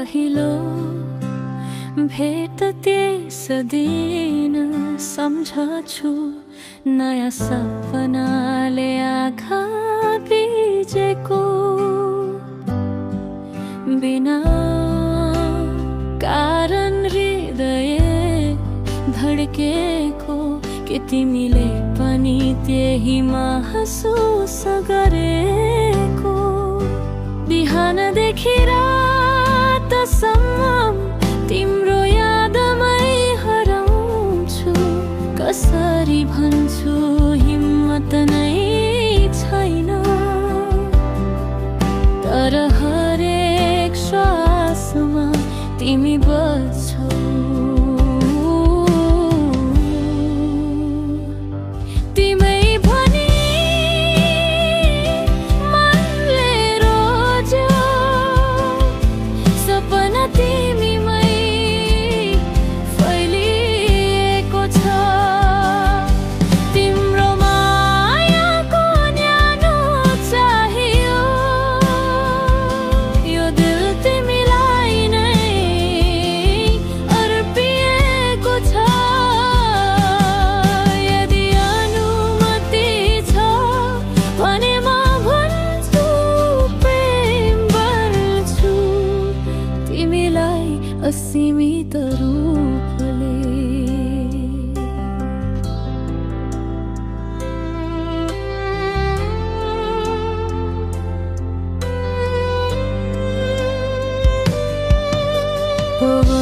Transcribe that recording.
पहिलो भेट त्यस दिन सम्झछु नयाँ सपनाले आँखा भिजेको बिना कारण हृदय धड्केको के तिमीले पनि त्यही महसुस गरेको बिहानदेखि रातसम्म तिम्रो यादमै हराउँछु कसरी भन्छु हिम्मत नै छैन तर हरेक श्वासमा तिमी बज्छौ तिमै भनी मनले रोज्यो सपना तिमीमै फैलिएको छ तिम्रो मायाको न्यानो चाहियो यो दिल तिमीलाई नै अर्पिएको छ यदि अनुमति छ भने म भन्छु प्रेम गर्छु तिमीलाई असीमित रूपले ओ